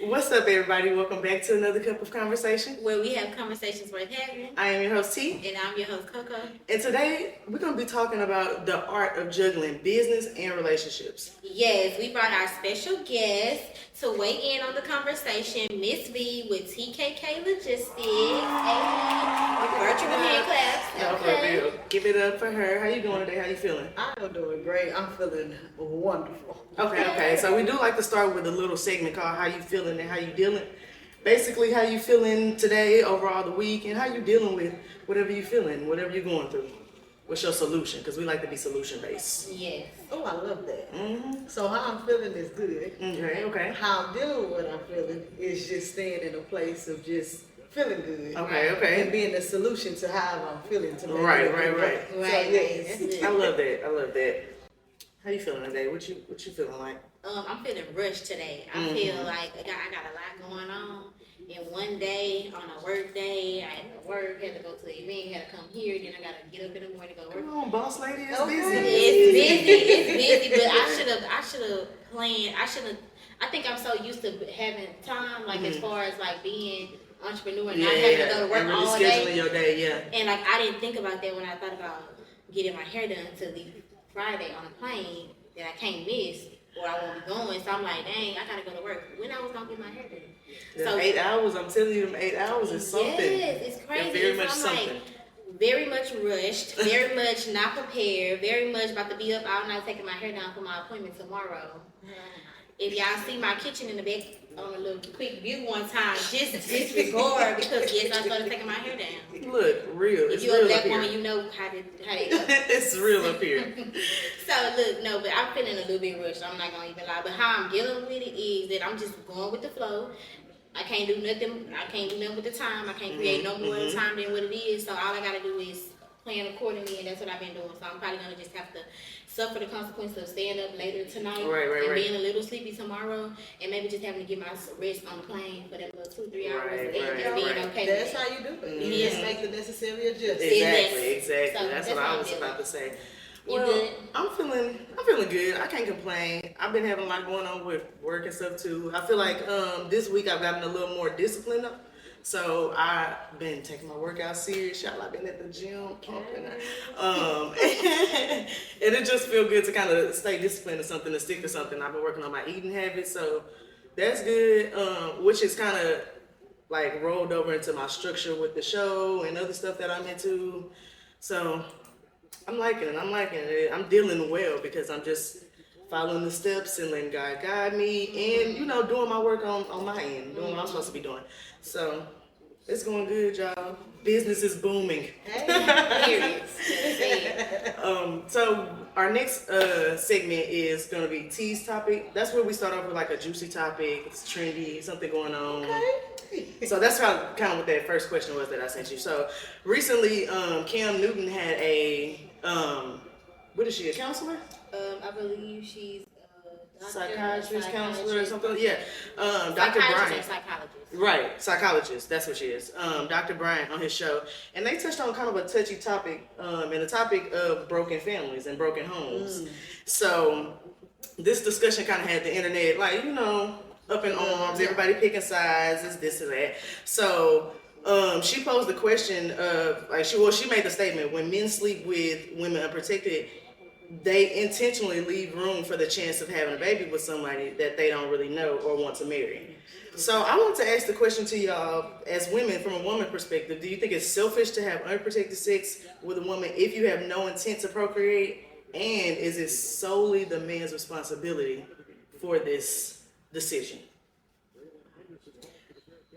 What's up, everybody? Welcome back to another cup of conversation, where we have conversations worth having. I am your host, T. And I'm your host, Coco. And today, we're going to be talking about the art of juggling business and relationships. Yes, we brought our special guest to weigh in on the conversation, Miss V with TKK Logistics. Virtual hand claps. Okay. Give it up for her. How you doing today? How you feeling? I'm doing great. I'm feeling wonderful. Okay. So we do like to start with a little segment called How You Feeling and How You Dealing. Basically, how you feeling today, overall the week, and how you dealing with whatever you feeling, whatever you're going through. What's your solution? Because we like to be solution-based. Yes. Oh, I love that. So how I'm feeling is good. Okay. How I'm dealing with what I'm feeling is just staying in a place of just feeling good. Okay. And being the solution to how I'm feeling to make Right. So, yes. I love that. How you feeling today? What you feeling like? I'm feeling rushed today. I feel like I got a lot going on. And one day, on a work day, I had to work, had to go to the event, had to come here, then I got to get up in the morning to go work. Come on, boss lady, it's busy. It's busy, but I should have planned. I think I'm so used to having time, like as far as like being entrepreneur and not having to go to work and really all scheduling day. your day, And like I didn't think about that when I thought about getting my hair done to leave Friday on a plane that I can't miss or I won't be going. So I'm like, dang, I gotta go to work. When I was gonna get my hair done? So 8 hours, I'm telling you, them 8 hours is something. Yes, it's crazy. They're very much I'm something. like, very much rushed, very much not prepared, very much about to be up all night taking my hair down for my appointment tomorrow. If y'all see my kitchen in the back on a little quick view one time, just disregard because yes, I started taking my hair down. Look, real. If you're a black woman, you know how they It's real up here. So look, no, but I'm feeling a little bit rushed. I'm not gonna even lie. But how I'm dealing with it is that I'm just going with the flow. I can't do nothing. I can't do nothing with the time. I can't create no more time than what it is. So all I gotta do is plan accordingly, and that's what I've been doing. So I'm probably gonna just have to suffer the consequences of staying up later tonight and being a little sleepy tomorrow, and maybe just having to get my rest on the plane for that little 2-3 hours and just being okay. That's how you do it. You just make the necessary adjustments. Exactly. So that's what I was about to say. You Well, good? I'm feeling good. I can't complain. I've been having a lot going on with work and stuff too. I feel like this week I've gotten a little more disciplined up. So I've been taking my workout serious. Y'all, I've been at the gym pumping. And it just feels good to kind of stay disciplined or something, to stick to something. I've been working on my eating habits, so that's good. Which is kind of like rolled over into my structure with the show and other stuff that I'm into. So I'm liking it. I'm dealing well because I'm just following the steps and letting God guide me and, doing my work on my end, doing what I'm supposed to be doing. So it's going good, y'all. Business is booming. Period. So our next segment is going to be T's topic. That's where we start off with like a juicy topic. It's trendy, something going on. Okay. So that's kind of what that first question was that I sent you. So recently, Cam Newton had a what is she, a counselor? I believe she's a Psychiatrist, counselor, or something. Yeah, Dr. Psychiatrist Bryant. and psychologist. Right, psychologist. That's what she is. Dr. Bryant on his show, and they touched on kind of a touchy topic, and the topic of broken families and broken homes. So this discussion kind of had the internet, like up in arms. Everybody picking sides, this and that. So she posed the question of she made the statement: when men sleep with women unprotected, they intentionally leave room for the chance of having a baby with somebody that they don't really know or want to marry. So I want to ask the question to y'all as women, from a woman perspective: do you think it's selfish to have unprotected sex with a woman if you have no intent to procreate? And is it solely the man's responsibility for this decision?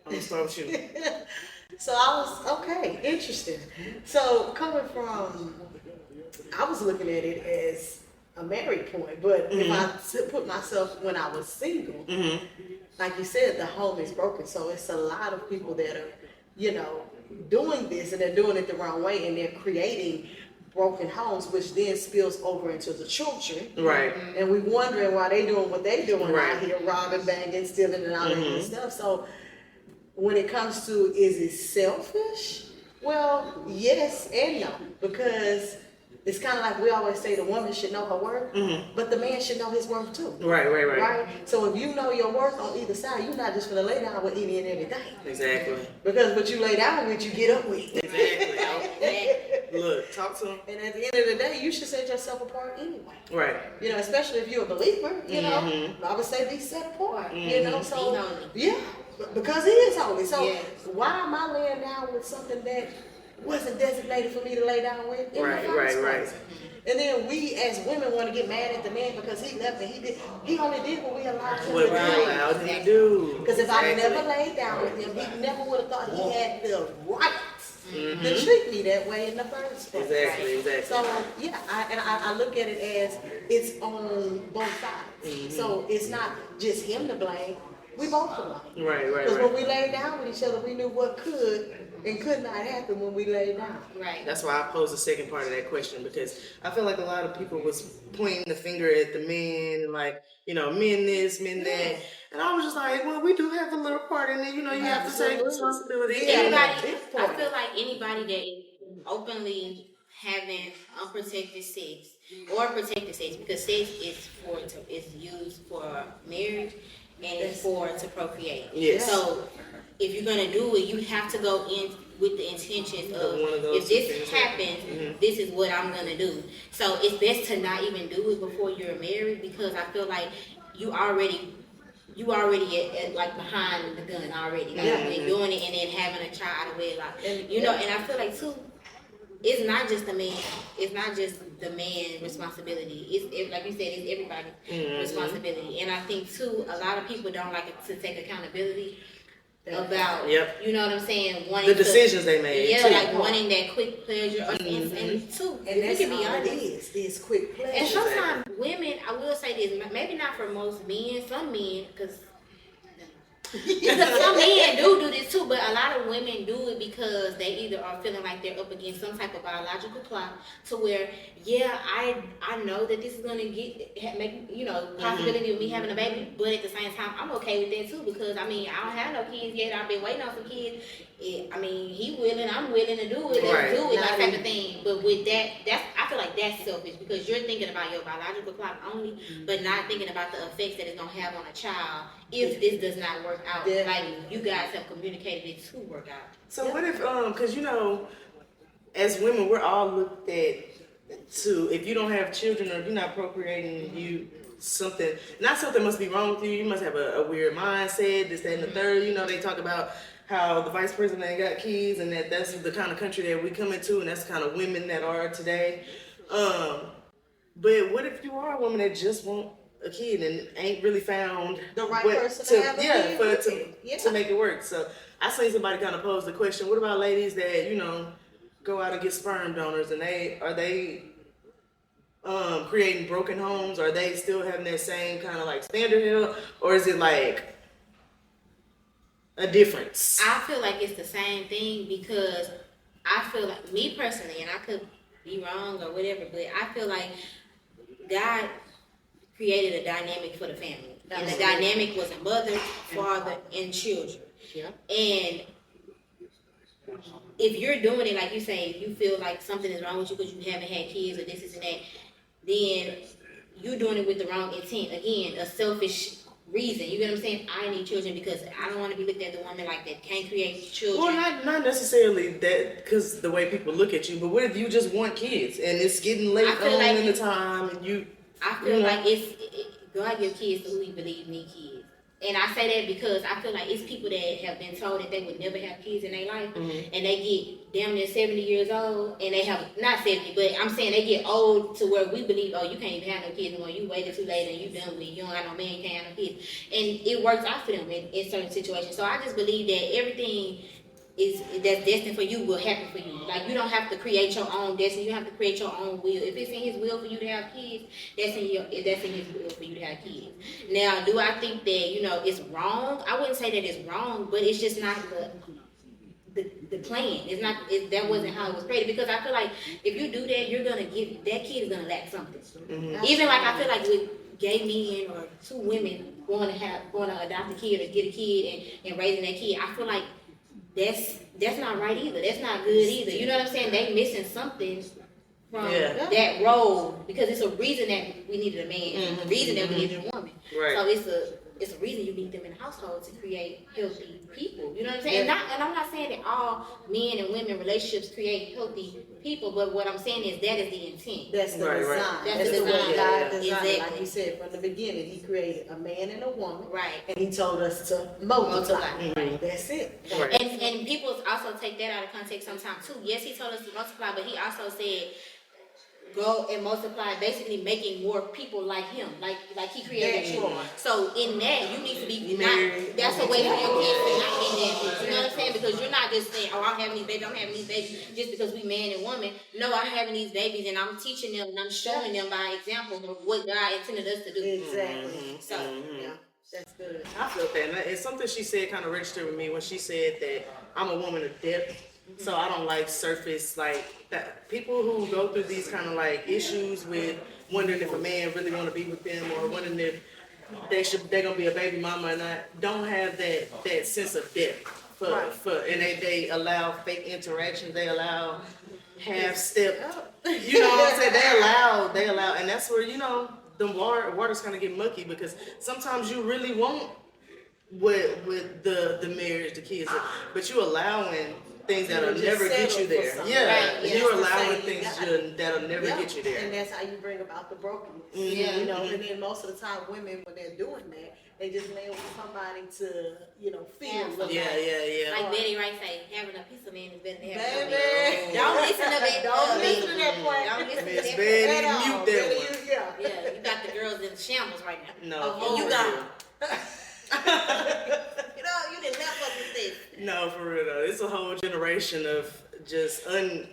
I'm gonna start with you. So interesting. So coming from, I was looking at it as a married point, but if I put myself when I was single, like you said, the home is broken. So it's a lot of people that are, doing this, and they're doing it the wrong way, and they're creating broken homes, which then spills over into the children. Right. And we wondering why they doing what they doing Right. out here, robbing, banging, stealing, and all that kind of stuff. So when it comes to, is it selfish? Well, yes and no, because it's kind of like we always say the woman should know her worth, but the man should know his worth too. Right. So if you know your worth on either side, you're not just gonna lay down with any and everything. Exactly. Because what you lay down with, you get up with. Exactly. Look, talk to him. And at the end of the day, you should set yourself apart anyway. Right. You know, especially if you're a believer, you know, I would say be set apart, you know, so, yeah, because he is holy. So why am I laying down with something that wasn't designated for me to lay down with in the first place? And then we as women want to get mad at the man because he left and he only did what we allowed him to do. What we allowed him to do. Because if I never laid down with him, he never would have thought he had the right to treat me that way in the first place. Exactly. So yeah, I look at it as it's on both sides. So it's not just him to blame. We both to blame. Right. Because when we laid down with each other, we knew what could and could not happen when we laid down. Right. That's why I posed the second part of that question, because I feel like a lot of people was pointing the finger at the men, like, you know, men this, men that. And I was just like, well, we do have a little part in it. You know, you have to take responsibility. Anybody, I feel like anybody that openly having unprotected sex or protected sex, because sex is used for marriage and it's to procreate. Yes. So if you're gonna do it, you have to go in with the intentions of if this happens, this is what I'm gonna do. So it's best to not even do it before you're married, because I feel like you already at like behind the gun already. Like when doing it and then having a child out of wedlock. You know, and I feel like too, it's not just the man. It's not just the man's responsibility. It's like you said, it's everybody's responsibility. And I think too, a lot of people don't like to take accountability about, you know what I'm saying, wanting the decisions they made. Yeah, like wanting that quick pleasure. And too, and that's can be all honest. it is quick pleasure. And sometimes women, I will say this, maybe not for most men, some men, because some men do this too, but a lot of women do it because they either are feeling like they're up against some type of biological clock, to where, I know that this is gonna make possibility of me having a baby, but at the same time, I'm okay with that too, because I mean, I don't have no kids yet. I've been waiting on some kids. He willing, I'm willing to do it. Let's do it, like type of thing. But with that, I feel like that's selfish, because you're thinking about your biological clock only, but not thinking about the effects that it's gonna have on a child if this does not work out. Like you guys have communicated it to work out. So what if, because you know, as women, we're all looked at to, if you don't have children or you're not procreating, something must be wrong with you. You must have a weird mindset, this, that, and the third. You know, they talk about how the vice president ain't got kids, and that's the kind of country that we come into, and that's the kind of women that are today. But what if you are a woman that just want a kid and ain't really found the right person to have a kid to make it work? So I seen somebody kind of pose the question: what about ladies that, you know, go out and get sperm donors, and are they creating broken homes? Are they still having that same kind of like standard here, or is it like a difference? I feel like it's the same thing, because I feel like, me personally, and I could be wrong or whatever, but I feel like God created a dynamic for the family. And the dynamic was a mother, father, and children. Yeah. And if you're doing it, like you say, you feel like something is wrong with you because you haven't had kids or this and that, then you're doing it with the wrong intent. Again, a selfish reason. You get what I'm saying? I need children because I don't want to be looked at the woman like that can't create children. Well, not necessarily that, because the way people look at you, but what if you just want kids and it's getting late on in the time and you... I feel like God give kids to who he believes need kids. And I say that because I feel like it's people that have been told that they would never have kids in their life, and they get damn near 70 years old, and they have, not 70, but I'm saying they get old to where we believe, oh, you can't even have no kids anymore, you waited too late and you done with it, you don't got no man, you can't have no kids. And it works out for them in certain situations. So I just believe that everything that's destined for you will happen for you. Like, you don't have to create your own destiny. You don't have to create your own will. If it's in his will for you to have kids, that's in his will for you to have kids. Now, do I think that, you know, it's wrong? I wouldn't say that it's wrong, but it's just not the plan. It's not, that wasn't how it was created. Because I feel like if you do that, you're gonna get, that kid is gonna lack something. Mm-hmm. Even like I feel like with gay men or two women going to adopt a kid or get a kid and raising that kid, I feel like that's not right either. That's not good either. You know what I'm saying? They missing something from that role, because it's a reason that we needed a man, it's a reason that we needed a woman. Right. So it's a reason you need them in the household to create healthy people. You know what I'm saying? Yeah. And I'm not saying that all men and women relationships create healthy people, but what I'm saying is that is the intent. That's the design. That's That's the the way design. God designed. Exactly. Like you said from the beginning, He created a man and a woman, Right. and He told us to multiply. Right. That's it. Right. And people also take that out of context sometimes too. Yes, He told us to multiply, but He also said go and multiply, basically making more people like Him, like He created you. So in that, you need to be not. That's a way for your kids to not be that. You know what I'm saying? Because you're not just saying, "Oh, I'm having these babies. I'm having these babies," just because we man and woman. No, I'm having these babies, and I'm teaching them, and I'm showing them by example of what God intended us to do. Exactly. So Yeah, that's good. I felt that. And it's something she said kind of registered with me when she said that I'm a woman of depth. So I don't like surface, like that. People who go through these kind of like issues with wondering if a man really want to be with them, or wondering if they're gonna be a baby mama or not, don't have that sense of depth. And they allow fake interactions. They allow half step. You know what I'm saying? They allow, and that's where the waters kind of get mucky, because sometimes you really want with the marriage, the kids, but you allowing things that'll never get you there. Right. You're allowing things that'll never get you there. And that's how you bring about the brokenness. Yeah. You know, and then most of the time women, when they're doing that, they just lay with somebody to, feel love. Yeah. like Betty Wright say, having a piece of man is better than having a Baby. man. Don't listen to that. Don't listen to that point. Don't listen to Miss that. Betty, At all. mute that Better one. Yeah, you got the girls in shambles right now. No, and you for got real. you didn't left us with this. No, for real though. It's a whole generation of just I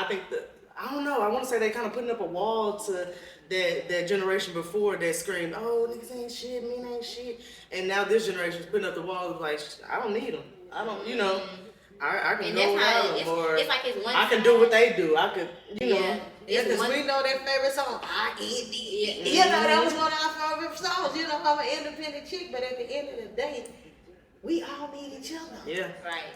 think that, I don't know. I want to say they kind of putting up a wall to that generation before that screamed, "Oh, niggas ain't shit, men ain't shit," and now this generation's putting up the wall of like, "I don't need them. I don't, I can And go that's how without them, or it's like it's one I can side. do what they do. I could, Yeah, It's because one- we know their favorite song. I eat the. That was one of our favorite songs. I'm an independent chick, but at the end of the day, we all need each other. Yeah. Right.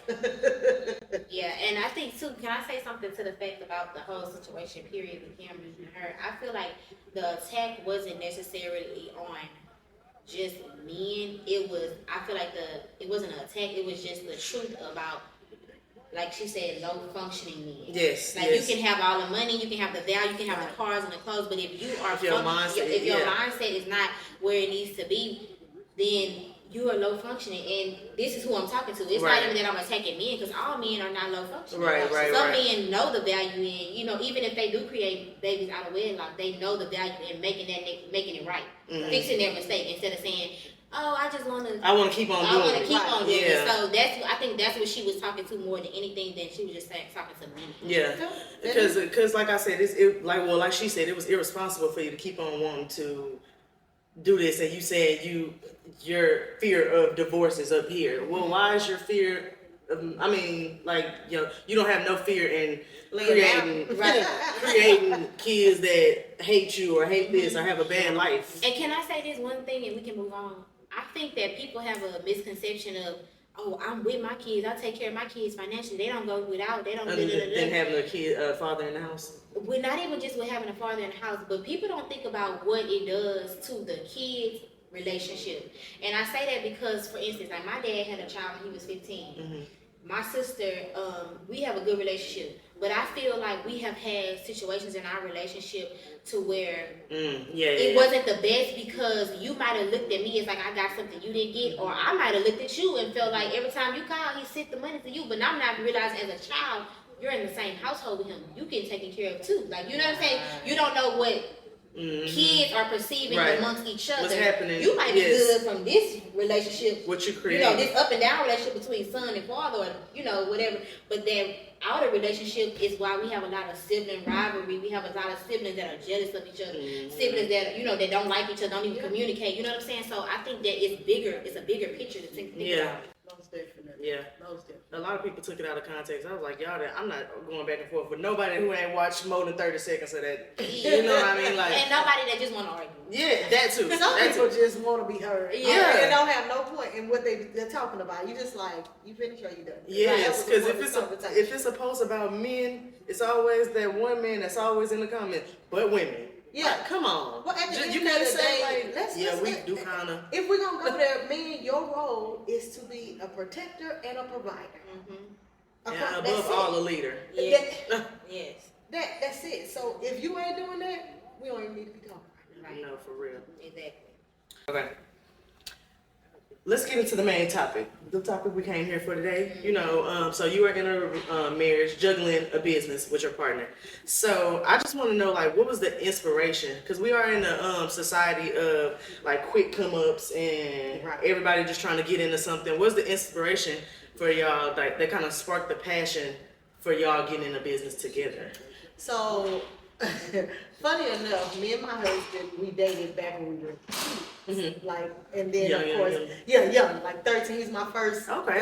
Yeah, and I think too, can I say something to the fact about the whole situation, period, with Cameron and her? I feel like the attack wasn't necessarily on just men. I feel like it wasn't an attack, it was just the truth about, like she said, low functioning men. Yes. Like you can have all the money, you can have the value, you can have the cars and the clothes, but if you are your mindset is not where it needs to be, then you are low functioning, and this is who I'm talking to. It's not even that I'm attacking men, because all men are not low functioning. Some men know the value in, even if they do create babies out of wedlock, they know the value in making it right, fixing their mistake, instead of saying, "Oh, I want to keep on doing it." So I think that's what she was talking to more than anything. Than she was just talking to me. Yeah, because like I said, like she said, it was irresponsible for you to keep on wanting to do this, and you said your fear of divorce is up here. Well, why is your fear? You don't have no fear in creating kids that hate you or hate this or have a bad life. And can I say this one thing, and we can move on? I think that people have a misconception of, "Oh, I'm with my kids. I take care of my kids financially. They don't go without. They don't." Then having a father in the house. We're not even just with having a father in the house, but people don't think about what it does to the kids' relationship. And I say that because, for instance, like my dad had a child when he was 15. Mm-hmm. My sister, we have a good relationship, but I feel like we have had situations in our relationship to where it wasn't the best, because you might have looked at me as like I got something you didn't get, or I might have looked at you and felt like every time you call, he sent the money to you, but I'm not realizing as a child, you're in the same household with him. You get taken care of too. Like, you know what I'm saying? You don't know what kids are perceiving amongst each other. What's happening? You might be good from this relationship. What you create. This up and down relationship between son and father, or, whatever. But that outer relationship is why we have a lot of sibling rivalry. We have a lot of siblings that are jealous of each other. Siblings that, that don't like each other, don't even communicate. You know what I'm saying? So I think that it's a bigger picture to think about. Most definitely. Yeah. Most definitely. A lot of people took it out of context. I was like, y'all, I'm not going back and forth with nobody who ain't watched more than 30 seconds of that. You know what I mean? Like, and nobody that just want to argue. yeah, that too. Some That people too. just want to be heard. Yeah. They don't have no point in what they're talking about. You just like, you finished or you done? Yes, Like, because if it's a post about men, it's always that one man that's always in the comments, but women. Yeah. Like, come on. Well, at the end You of can't the say day, like, we do kind of. If we're going to go there, man, your role is to be a protector and a provider. And That's above it. all, a leader. Yes. That- Yes. That's it. So if you ain't doing that, we don't even need to be talking. Right. No, for real. Exactly. Okay. Let's get into the main topic. The topic we came here for today. You know, so you are in a marriage, juggling a business with your partner. So I just want to know, like, what was the inspiration? Because we are in a society of like quick come ups and Right. everybody just trying to get into something. What's the inspiration for y'all? Like, that kind of sparked the passion for y'all getting in a business together. So, funny enough, me and my husband, we dated back when we were kids. Like, and then of course, young, like 13. He's my first. Okay.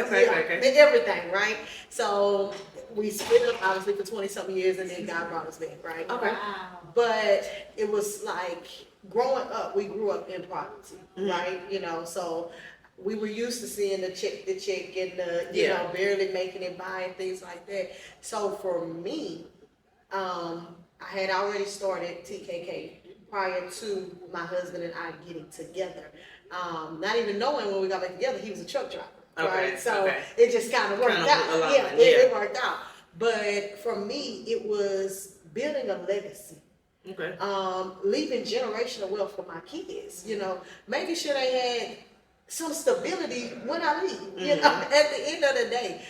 Everything, right? So we split up obviously for 20-something years, and then God brought us back, right? Okay. Wow. But it was like growing up, we grew up in poverty, right? You know, so we were used to seeing the chick and the, you know, barely making it by and things like that. So for me, I had already started TKK prior to my husband and I getting together. Not even knowing when we got back together, he was a truck driver. Okay, Right? So okay. it just kind of worked out. It worked out. But for me, it was building a legacy. Okay. Leaving generational wealth for my kids, you know, making sure they had some stability when I leave, you know, at the end of the day.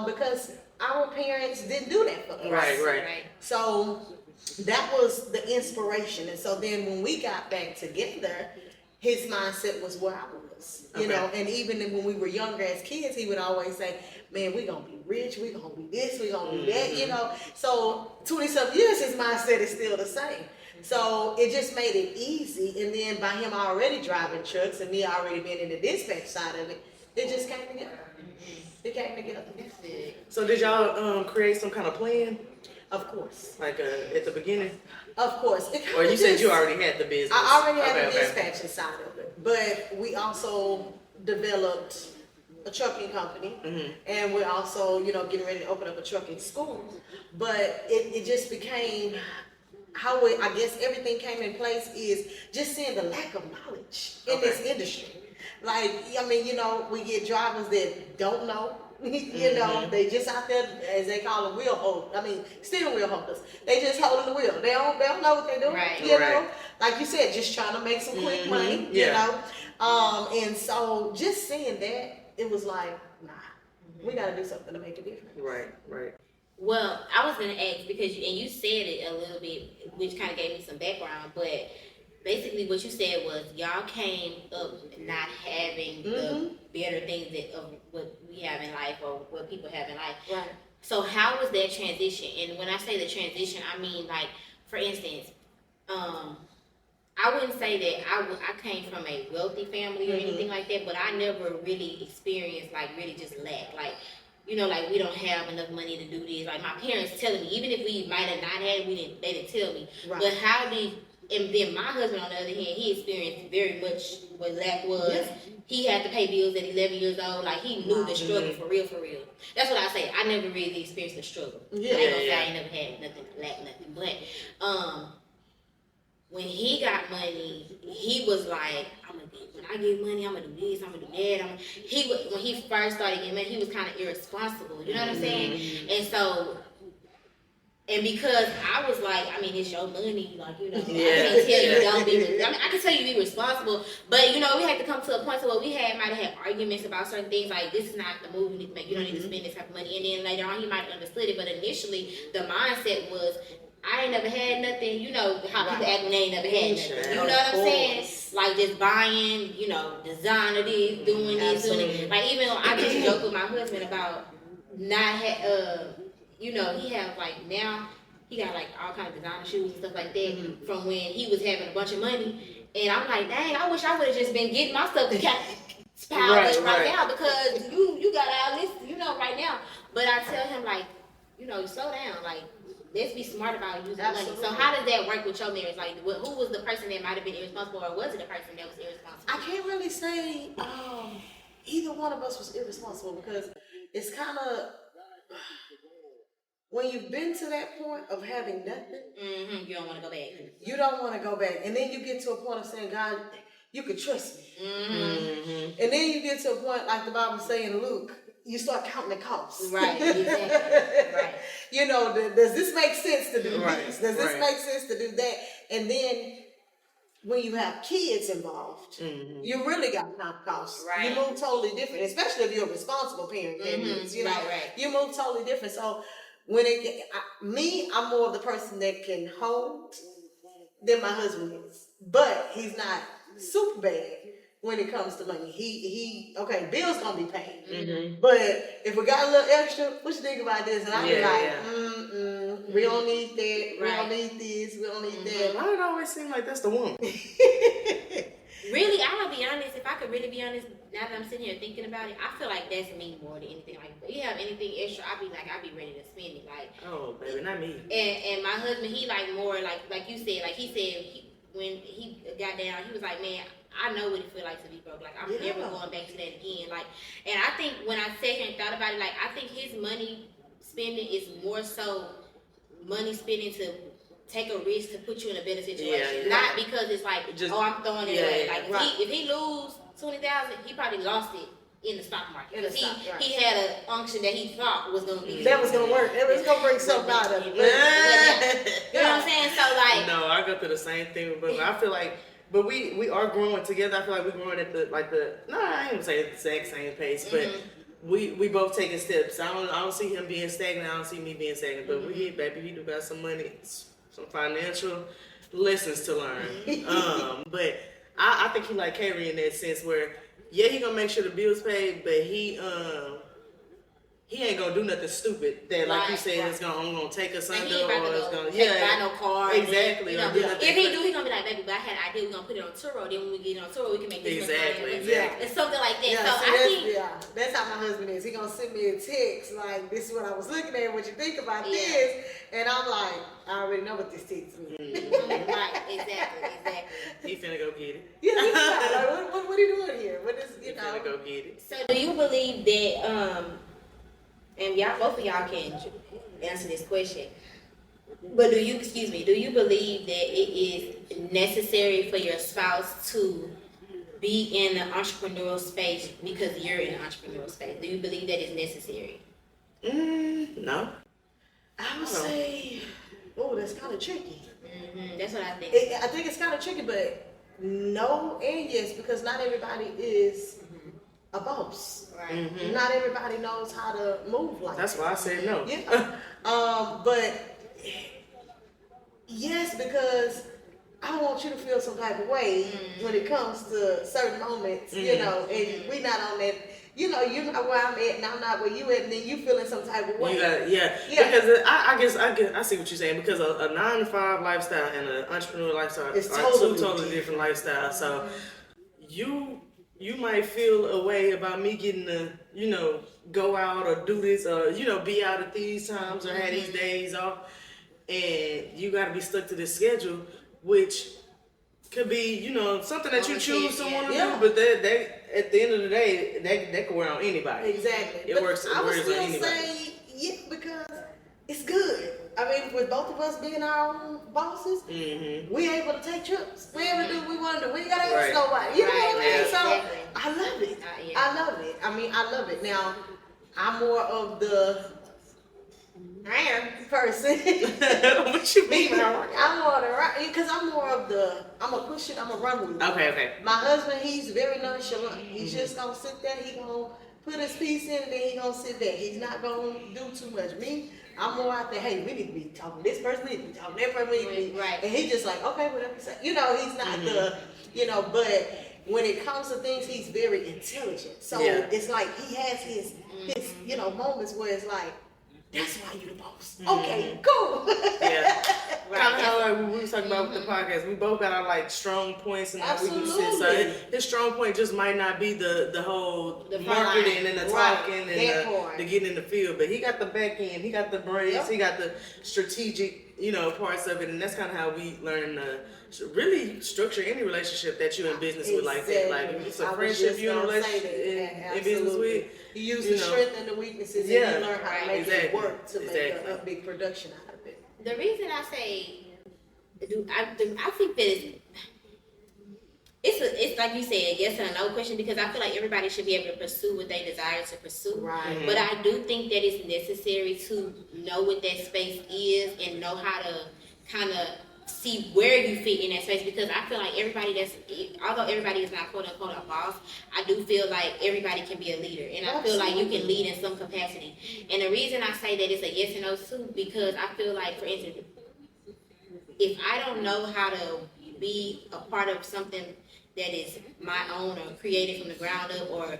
Because our parents didn't do that for us. Right. So that was the inspiration. And so then when we got back together, his mindset was where I was, you know, and even when we were younger as kids, he would always say, man, we're going to be rich, we're going to be this, we're going to be that, you know. So 20-something years, his mindset is still the same. So it just made it easy. And then by him already driving trucks and me already being in the dispatch side of it, it just came together. It came together. So did y'all create some kind of plan? Of course. Like at the beginning? Of course. Or you said you already had the business? I already had the dispatching side of it. But we also developed a trucking company. And we're also, you know, getting ready to open up a trucking school. But it just became, I guess everything came in place is just seeing the lack of knowledge in this industry. Like, I mean, you know, we get drivers that don't know. You know, they just out there, as they call them, steering wheel holders. They just holding the wheel. They don't know what they're doing. Right. You know, like you said, just trying to make some quick money. You know, and so just seeing that, it was like, nah, we got to do something to make a difference. Right. Well, I was gonna ask because you said it a little bit, which kind of gave me some background, but basically what you said was y'all came up not having the better things of what we have in life or what people have in life. Right. So how was that transition? And when I say the transition, I mean, like, for instance, I wouldn't say that I came from a wealthy family or anything like that, but I never really experienced, like, really just lack. Like, you know, like, we don't have enough money to do this. Like, my parents telling me, even if we might have not had it, they didn't tell me. Right. But and then my husband, on the other hand, he experienced very much what lack was. Yeah. He had to pay bills at 11 years old. Like, he knew the struggle for real. That's what I say. I never really experienced the struggle. Yeah. I ain't gonna say I ain't never had nothing, lack nothing. But when he got money, he was like, when I get money, I'm gonna do this, I'm gonna do that. When he first started getting money, he was kind of irresponsible. You know what I'm saying? And so. And because I was like, I mean, it's your money, like, you know, I can't tell you don't be, I can tell you be responsible, but, you know, we had to come to a point where we might have had arguments about certain things, like, this is not the move you need to make, you don't need to spend this type of money, and then later on he might have understood it, but initially the mindset was, I ain't never had nothing, you know, how people act when they ain't never had nothing, you know what I'm saying? Like, just buying, you know, designer this, doing this, doing it, like, even though I just joke with my husband about not you know, he have, like, now, he got, like, all kind of designer shoes and stuff like that from when he was having a bunch of money. And I'm like, dang, I wish I would have just been getting my stuff to piled up right now because you got But I tell him like, slow down. Like, let's be smart about using Absolutely. money. So how does that work with your marriage? Like, who was the person that might have been irresponsible, or was it the person that was irresponsible? I can't really say either one of us was irresponsible because it's kind of when you've been to that point of having nothing, You don't want to go back. you don't want to go back, and then you get to a point of saying, God, you could trust me, and then you get to a point like the Bible saying, Luke, you start counting the costs. Right, exactly. Right. Does this make sense to do this? Does this Right. make sense to do that? And then when you have kids involved, you really got to count costs. Right. You move totally different, especially if you're a responsible parent. Right. You move totally different. So when I'm more of the person that can hold than my husband is, but he's not super bad when it comes to money. He okay, bills gonna be paid, but if we got a little extra, what you think about this? And I be like, we don't need that, we don't need this, we don't need that. Why do it always seem like that's the woman? Really, I'm gonna be honest. If I could really be honest, now that I'm sitting here thinking about it, I feel like that's me more than anything. Like, if you have anything extra, I'd be ready to spend it. Like, Oh, baby, not me. and my husband, he like more like you said. Like he said, when he got down, he was like, man, I know what it feel like to be broke. Like, I'm never going back to that again. Like, and I think when I sat here and thought about it, like, I think his money spending is more so money spending to take a risk to put you in a better situation. Not because it's like, I'm throwing it away. Like, if he lose $20,000, he probably lost it in the stock market. Because he had an unction that he thought was going to be. That was going to work. It was going to bring something out of it. You know what I'm saying? So, like. No, I go through the same thing, but I feel like, but we are growing together. I feel like we're growing at I ain't gonna say at the exact same pace, but we both taking steps. I don't see him being stagnant. I don't see me being stagnant. But we do got some money, some financial lessons to learn. But I think he like Carrie in that sense where he gonna make sure the bills paid, but he ain't gonna do nothing stupid that, like you said, it's gonna take us under, or it's gonna buy no car. Exactly. If he do, he gonna be like, baby, but I had an idea. We're gonna put it on Turo. Then when we get on Turo, we can make this Exactly. It's something like that. Yeah, so I think that's how my husband is. He gonna send me a text like, "This is what I was looking at. What you think about this?" And I'm like, "I already know what this text means." Right. Exactly. He finna go get it. Yeah, like, what are you doing here? What is Finna go get it. So do you believe that and both of y'all can answer this question. But do you believe that it is necessary for your spouse to be in the entrepreneurial space because you're in the entrepreneurial space? Do you believe that is necessary? No. I would say, that's kind of tricky. That's what I think. I think it's kind of tricky, but no and yes, because not everybody is a boss. Right. Not everybody knows how to move like That's why I said no. Yeah. But yes, because I don't want you to feel some type of way when it comes to certain moments, and we not on that. You're not where I'm at, and I'm not where you at, and then you feeling some type of way. Because I guess I see what you're saying, because a 9-to-5 lifestyle and an entrepreneurial lifestyle are two totally different lifestyles. So you might feel a way about me getting to, go out or do this or, be out at these times or have these days off. And you got to be stuck to this schedule, which could be, something that you choose to want to do. But that at the end of the day, that could wear on anybody. Exactly. It works I would on still anybody. say, because it's good. I mean, with both of us being our own bosses, we able to take trips. We able to do what we want to do. We ain't got to ask nobody. You know what I mean? So, I love it. I love it. I mean, I love it. Now, I'm more of the person. What you mean? I'm more the because I'm more of the I'm gonna push it. I'm gonna run with it. Okay. My husband, he's very nonchalant. He's just gonna sit there. He gonna put his piece in, and then he gonna sit there. He's not gonna do too much. Me, I'm more out there. Hey, we need to be talking to this person. We need to be talking to that person. We need to be right. And he's just like, okay, whatever you say. He's not but when it comes to things, he's very intelligent. So it's like he has his moments where it's like, That's why you the boss. Okay, cool. Yeah. Kind of how like we were talking about with the podcast. We both got our like strong points and our weaknesses. So his strong point just might not be the whole marketing and the talking and the getting in the field, but he got the back end, he got the brains, he got the strategic, parts of it, and that's kind of how we learn to really structure any relationship that you're in business with like that. Like if it's a friendship you're in a relationship in business with. You use the strength and the weaknesses, and you learn how to make it work to make a big production out of it. The reason I say, I think that it's like you said, yes and a no question, because I feel like everybody should be able to pursue what they desire to pursue. Right. But I do think that it's necessary to know what that space is and know how to kind of see where you fit in that space, because I feel like although everybody is not quote unquote a boss, I do feel like everybody can be a leader, and I feel like you can lead in some capacity. And the reason I say that it's a yes and no too, because I feel like, for instance, if I don't know how to be a part of something that is my own or created from the ground up, or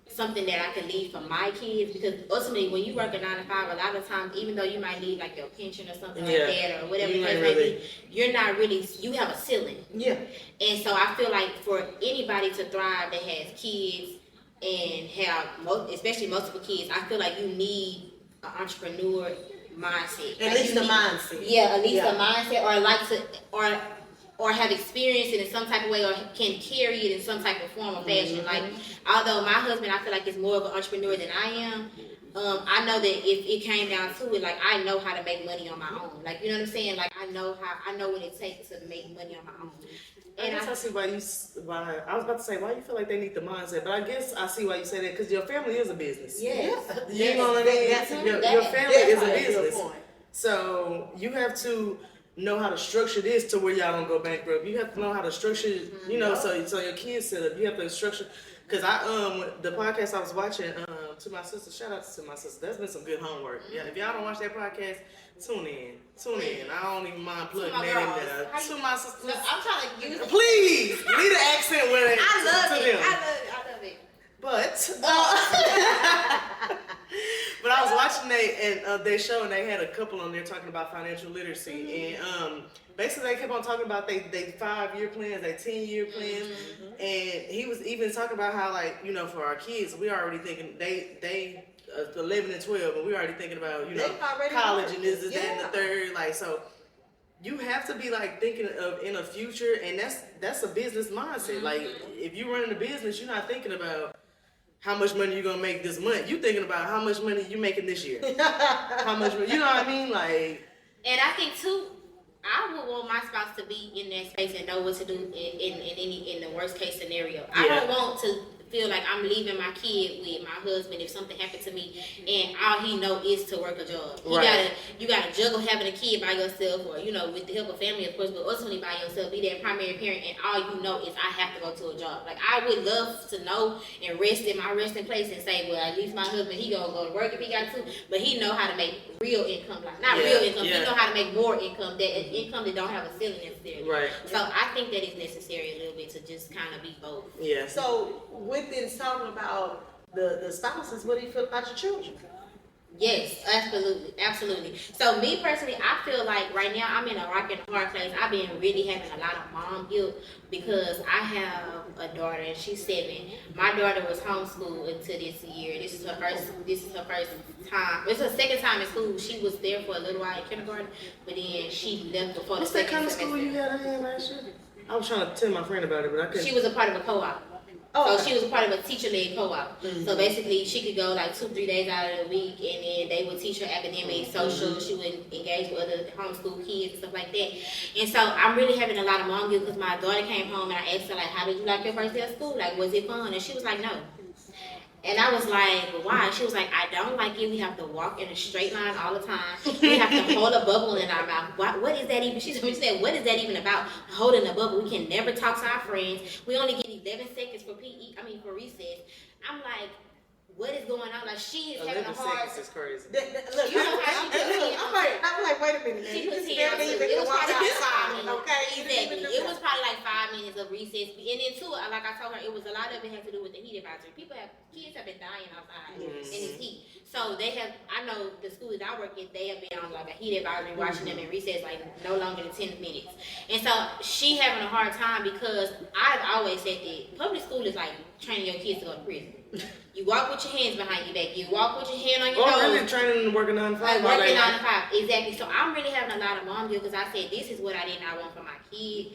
something that I can leave for my kids, because ultimately when you work a 9 to 5, a lot of times, even though you might need like your pension or something like that or whatever it may be, you're not really, you have a ceiling. Yeah. And so I feel like for anybody to thrive that has kids and have, especially multiple kids, I feel like you need an entrepreneur mindset. At least the mindset. Yeah, at least a mindset, or like to, or have experienced it in some type of way, or can carry it in some type of form or fashion. Like, although my husband, I feel like is more of an entrepreneur than I am, I know that if it came down to it, like, I know how to make money on my own. Like, you know what I'm saying? Like, I know what it takes to make money on my own. And I see why I was about to say, why you feel like they need the mindset, but I guess I see why you say that, because your family is a business. Yes. You know what I mean? Your family is a business. So you have to know how to structure this to where y'all don't go bankrupt. You have to know how to structure, so your kids set up. You have to structure. Because the podcast I was watching, to my sister, shout out to my sister. That's been some good homework. Yeah, if y'all don't watch that podcast, tune in. I don't even mind plugging that in there. To my sister. I'm trying to use it. Please, leave the accent with it. I love it. Them. I love it. But but I was watching their show, and they had a couple on there talking about financial literacy, and basically they kept on talking about they 5-year plans, they 10-year plans, and he was even talking about how, like, for our kids, we already thinking they 11 and 12, and we already thinking about college and this that and the third, like, so. You have to be like thinking of in a future, and that's a business mindset. Like, if you running a business, you're not thinking about how much money you're gonna make this month. You thinking about how much money you making this year. How much money, you know what I mean? Like, and I think too, I would want my spouse to be in that space and know what to do in the worst case scenario. I don't want to feel like I'm leaving my kid with my husband if something happened to me and all he know is to work a job. You gotta juggle having a kid by yourself, or with the help of family, of course, but ultimately by yourself. Be that primary parent, and all you know is I have to go to a job. Like, I would love to know and rest in my resting place and say, well, at least my husband, he gonna go to work if he got to, but he know how to make real income, like not real income. He know how to make more income, that don't have a ceiling necessarily. Right. So I think that it's necessary a little bit to just kind of be both. Yeah. So with this talking about the spouses, what do you feel about your children? Yes, absolutely. So me personally, I feel like right now I'm in a rock and hard place. I've been really having a lot of mom guilt because I have a daughter and she's 7. My daughter was homeschooled until this year. This is her first time. It's her second time in school. She was there for a little while in kindergarten, but then she left before What's the second that kind of school you had in last year? I was trying to tell my friend about it, but I couldn't. She was a part of a co-op. Oh, so she was a part of a teacher-led co-op. So basically, she could go like 2-3 days out of the week, and then they would teach her academic, social. She would engage with other homeschool kids and stuff like that. And so I'm really having a lot of mom guilt because my daughter came home and I asked her, like, how did you like your first day of school? Like, was it fun? And she was like, no. And I was like, why? She was like, I don't like it. We have to walk in a straight line all the time. We have to hold a bubble in our mouth. What is that even? She said, what is that even about, holding a bubble? We can never talk to our friends. We only get 11 seconds for recess. I'm like, what is going on? Like, she is having a hard... Seconds is crazy. Look, you know how she I'm like, wait a minute. She You was just here. barely It even was walk probably outside, 5 minutes. okay? Exactly. It was probably like 5 minutes of recess. And then too, like I told her, it was a lot of it had to do with the heat advisory. Kids have been dying outside in this heat. So they have, I know the school that I work at, they have been on like a heated argument, watching them in recess like no longer than 10 minutes. And so she having a hard time because I've always said that public school is like training your kids to go to prison. You walk with your hands behind your back. You walk with your hand on your nose. Or really training them working 9 to 5. Like working 9 to 5, exactly. So I'm really having a lot of mom guilt because I said this is what I did not want for my kid,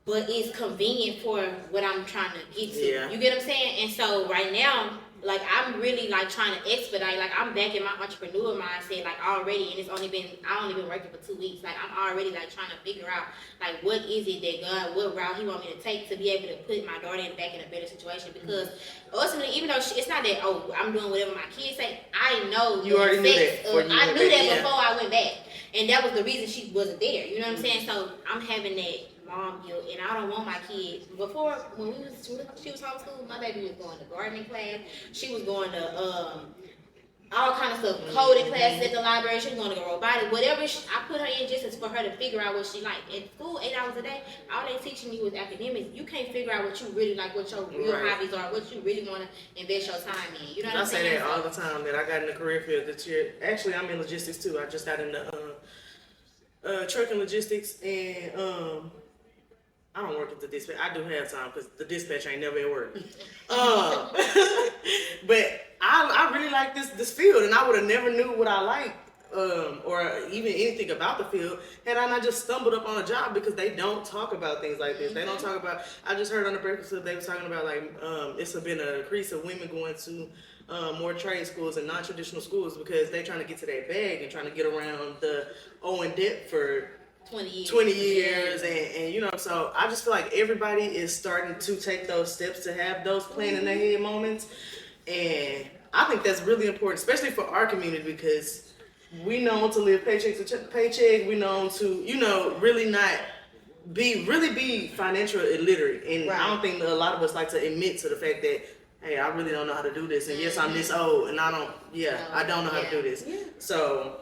but it's convenient for what I'm trying to get to. Yeah. You get what I'm saying? And so right now, like I'm really like trying to expedite. Like I'm back in my entrepreneur mindset like already, and I only been working for 2 weeks. Like I'm already like trying to figure out like what is it that God, what route He want me to take to be able to put my daughter back in a better situation. Because ultimately, even though it's not that I'm doing whatever my kids say, I know you already knew that. I knew that before I went back, and that was the reason she wasn't there. You know what I'm saying? So I'm having that mom guilt, and I don't want my kids. Before, when she was homeschooled, my baby was going to gardening class. She was going to all kind of stuff, coding classes at the library. She was going to go robotics, whatever. I put her in just as for her to figure out what she liked. At school, 8 hours a day, all they teaching you is academics. You can't figure out what you really like, what your real hobbies are, what you really want to invest your time in. You know what I'm saying? I say that all the time, that I got in the career field this year. Actually, I'm in logistics too. I just got in the trucking logistics, and I don't work at the dispatch. I do have time because the dispatch ain't never at work. But I really like this field, and I would have never knew what I liked or even anything about the field had I not just stumbled up on a job, because they don't talk about things like this. They don't talk about. I just heard on the Breakfast Club they were talking about like it's been an increase of women going to more trade schools and non-traditional schools because they're trying to get to that bag and trying to get around the in debt for 20 years, and you know, so I just feel like everybody is starting to take those steps to have those plan in their head moments, and I think that's really important, especially for our community, because we know to live paycheck to paycheck. We know to, you know, really be financial illiterate, and I don't think a lot of us like to admit to the fact that, hey, I really don't know how to do this, and yes, I'm this old, and I don't know how to do this. So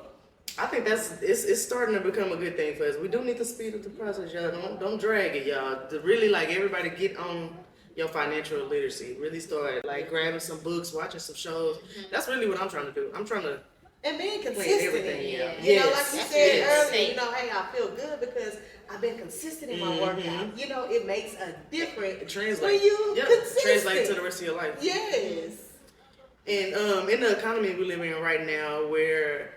I think it's starting to become a good thing for us. We do need to speed up the process, y'all. Don't drag it, y'all. To really like everybody get on your financial literacy. Really start like grabbing some books, watching some shows. That's really what I'm trying to do. I'm trying to and being consistent. Everything, You know, like you said earlier, you know, hey, I feel good because I've been consistent in my workout. You know, it makes a difference when you consistent. Translate to the rest of your life. Yes. And in the economy we live in right now, where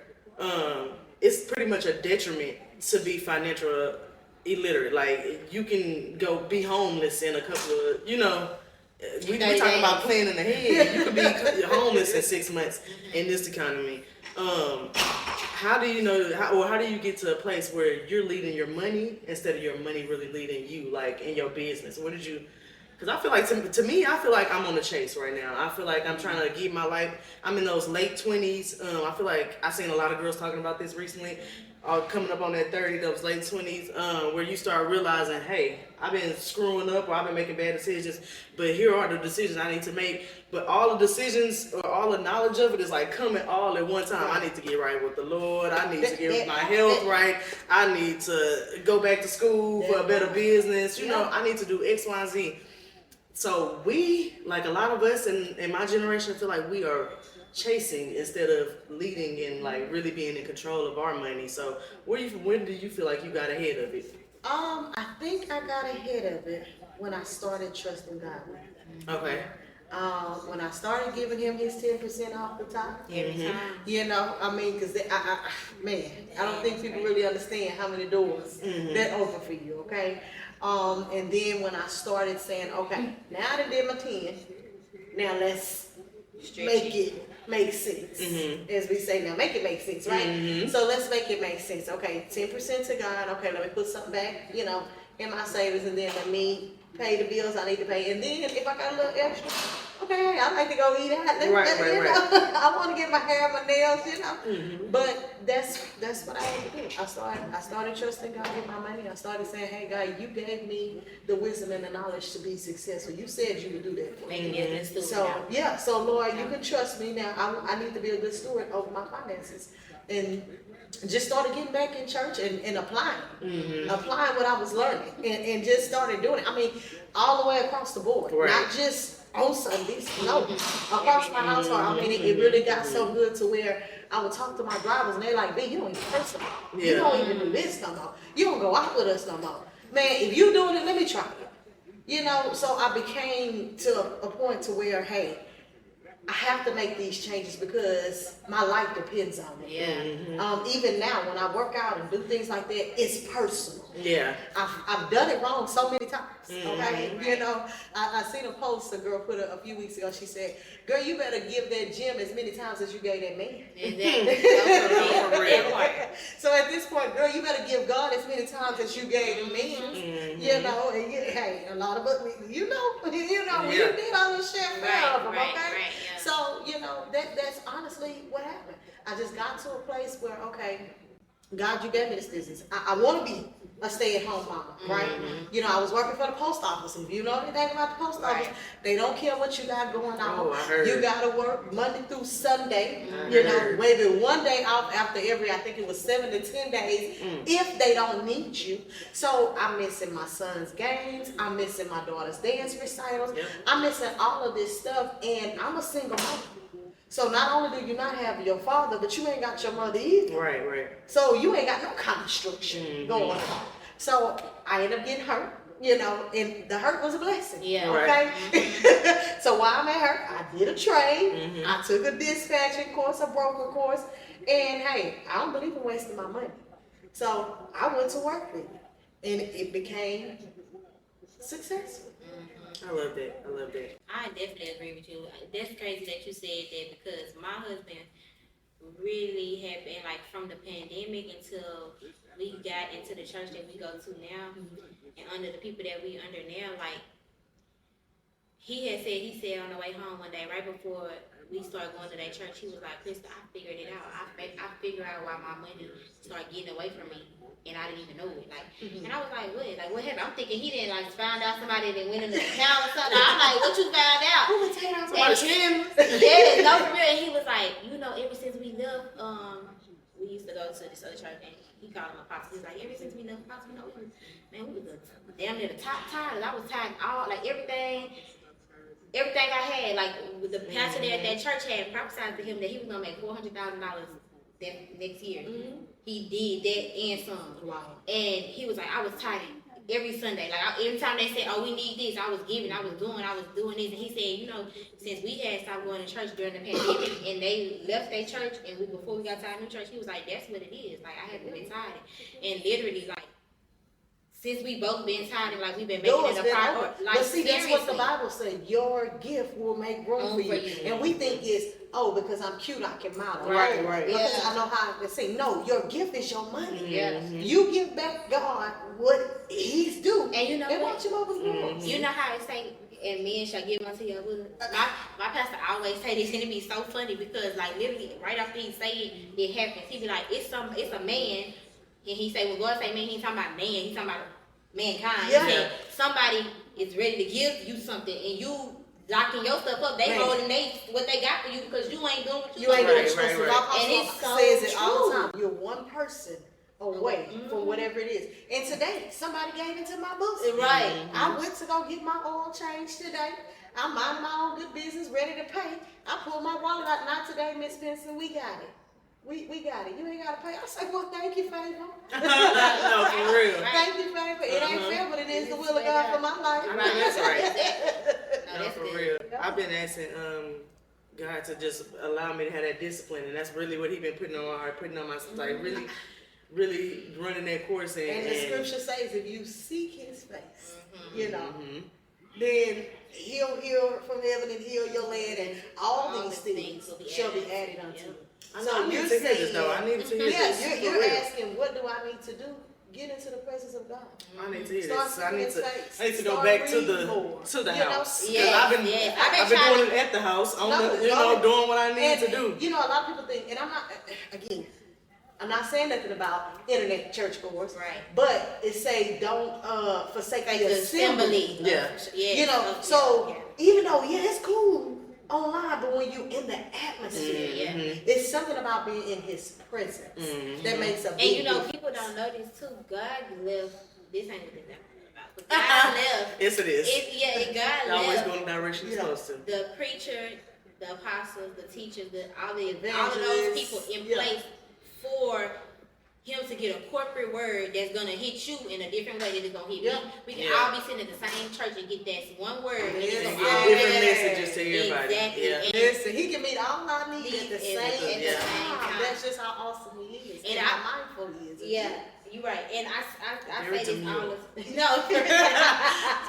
it's pretty much a detriment to be financial illiterate. Like you can go be homeless in a couple of, you know, we talking about playing in the head. You could be homeless in 6 months in this economy. How do you know, how do you get to a place where you're leading your money instead of your money really leading you, like in your business? What did you? Because I feel like, to me, I feel like I'm on the chase right now. I feel like I'm trying to get my life. I'm in those late 20s. I feel like I've seen a lot of girls talking about this recently, coming up on that 30, those late 20s, where you start realizing, hey, I've been screwing up or I've been making bad decisions, but here are the decisions I need to make. But all the decisions or all the knowledge of it is like coming all at one time. I need to get right with the Lord. I need to get my health right. I need to go back to school for a better business. You know, I need to do X, Y, and Z. So we, like a lot of us in my generation, feel like we are chasing instead of leading and like really being in control of our money. So when do you feel like you got ahead of it? I think I got ahead of it when I started trusting God. Okay. When I started giving him his 10% off the top, you know, I mean, because I don't think people really understand how many doors that open for you, okay? And then when I started saying, okay, now I did my 10, now let's make it make sense, as we say now, make it make sense, right? So let's make it make sense. Okay, 10% to God. Okay, let me put something back, you know, in my savings, and then let me pay the bills I need to pay. And then if I got a little extra, okay, I like to go eat out. Right. I want to get my hair, my nails, you know. But that's what I had to do. I started trusting God with my money. I started saying, hey, God, you gave me the wisdom and the knowledge to be successful. You said you would do that for me. So Lord, you can trust me now. I need to be a good steward over my finances. And just started getting back in church and applying what I was learning, and just started doing it. I mean, all the way across the board, not just on Sundays. No, across my household. I mean, it really got so good to where I would talk to my drivers and they're like, "B, you don't even personal. You don't even do this no more. You don't go out with us no more. Man, if you doing it, let me try it." You know, so I became to a point to where, hey, I have to make these changes because my life depends on it. Yeah. Even now, when I work out and do things like that, it's personal. Yeah. I've done it wrong so many times. Okay, you know, I seen a post a girl put a few weeks ago. She said, "Girl, you better give that gym as many times as you gave that man." Exactly. So at this point, girl, you better give God as many times as you gave the man. You know, and hey, a lot of us, you know, when you did all this shit for them, okay? Yeah. So, you know, that's honestly what happened. I just got to a place where, okay, God, you gave me this business. I want to be a stay-at-home mama, right? You know, I was working for the post office. If you know anything about the post office, they don't care what you got going on. Oh, I heard. You got to work Monday through Sunday. You know, maybe one day off after every, I think it was 7 to 10 days, if they don't need you. So I'm missing my son's games. I'm missing my daughter's dance recitals. I'm missing all of this stuff, and I'm a single mom. So not only do you not have your father, but you ain't got your mother either. Right. So you ain't got no kind of structure going on. So I ended up getting hurt, you know, and the hurt was a blessing. Yeah. Okay. So while I'm at hurt, I did a trade. I took a dispatching course, a broker course, and hey, I don't believe in wasting my money. So I went to work with it, and it became successful. I love that. I definitely agree with you. That's crazy that you said that because my husband really had been like from the pandemic until we got into the church that we go to now and under the people that we under now, like he said on the way home one day right before we started going to that church, he was like, "Krista, I figured it out. I figured out why my money started getting away from me. And I didn't even know it." Like, and I was like, "What? Like, what happened?" I'm thinking he didn't like find out somebody that went in the account or something. I'm like, "What you found out?" Who would take out Somebody somebody's skin? Yeah, no, for real. And he was like, "You know, ever since we left, we used to go to this other church, and he called him Apostle. He was like, ever since we left Apostle, you know, we was damn near the top tied. I was tied all like everything I had. Like the pastor there at that church had prophesied to him that he was gonna make $400,000 that next year. He did that and some. Wow. And he was like, I was tied every Sunday. Like every time they said, "Oh, we need this," I was giving, I was doing this. And he said, you know, since we had stopped going to church during the pandemic and they left their church and before we got to our new church, he was like, "That's what it is. Like I haven't been tied." And literally, like since we both been tied and like we've been making it a priority. Like, but see, that's what the seriously. Bible said. Your gift will make room for you. And we think it's, oh, because I'm cute, I can model. Right. Because I know how to sing. No, your gift is your money. Yeah. You give back God what He's due. And you know and what? watch Him open doors. You know how it say, "And men shall give unto your bosom." My pastor always say this, and it be so funny because like literally right after he say it happens, he be like, it's a man, and he say, "Well, God say man, he ain't talking about man, he talking about mankind." Yeah. He said somebody is ready to give you something, and you locking your stuff up. They Man. holding what they got for you because you ain't doing what You ain't doing supposed what to. you're Right. supposed to. And it's so says it all the true. time. You're one person away from whatever it is. And today, somebody gave into my bosom. Right. I went to go get my oil changed today. I'm minding my own good business, ready to pay. I pulled my wallet out. Not today, Miss Benson. We got it. We got it. You ain't got to pay. I said, "Well, thank you, favor." No, for real. Thank you, favor. It ain't fair, but it is the will of God for my life. I know that's right. No, No, that's for good. real. I've been asking God to just allow me to have that discipline, and that's really what He been putting on my heart, putting on my like really running that course. And the scripture says, if you seek His face, you know, then He'll heal from heaven and heal your land, and all these things shall be added unto you. I need to hear this though. I need to hear this. Yeah, for you're real. asking, what do I need to do? Get into the presence of God. I need to hear Start this. I need seeking to. His face. I need to go Start back to reading more. the You know? house. 'Cause Yeah, I've been I've been doing it at the house. On No, the, no. doing what I need And, to do. you know, a lot of people think, and I'm not, again, I'm not saying nothing about internet churchgoers, Right. but it say don't forsake Like the the assembly. assembly. Yeah. You know, so even though it's cool online, but when you in the atmosphere, Yeah. it's something about being in His presence that makes a big And you know, difference. people don't know this too. God left. This ain't what this about. But God left. Yes, it is. God You always left go in the direction you're supposed to. the preacher, the apostles, the teachers, all of those Evangelists. people in place for him to get a corporate word that's gonna hit you in a different way that it's gonna hit me. We can all be sitting at the same church and get that one word. And it's And gonna all get different be- messages to everybody. Exactly. Yeah. And Listen, he can meet all I need at the same Yeah. time. That's just how awesome he is. And how mindful he is. Yeah, you're right. And I Very say this demure. all the no.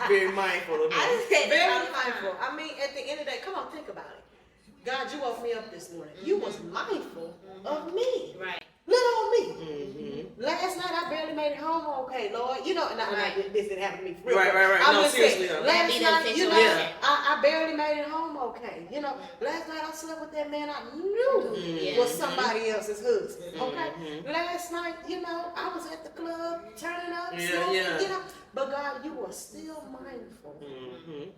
Very mindful of him. I say this all Very the mindful. time. I mean, at the end of the day, come on, think about it. God, you woke me up this morning. You was mindful of me. Right. Little on me. Mm-hmm. Last night I barely made it home okay, Lord. You know, and this didn't happen to me for real. Right. I'm No, just seriously, saying, though. last night, you know, Yeah. I barely made it home okay. You know, last night I slept with that man I knew was somebody else's husband. Okay. Last night, you know, I was at the club turning up, smoking, you know. But God, you were still mindful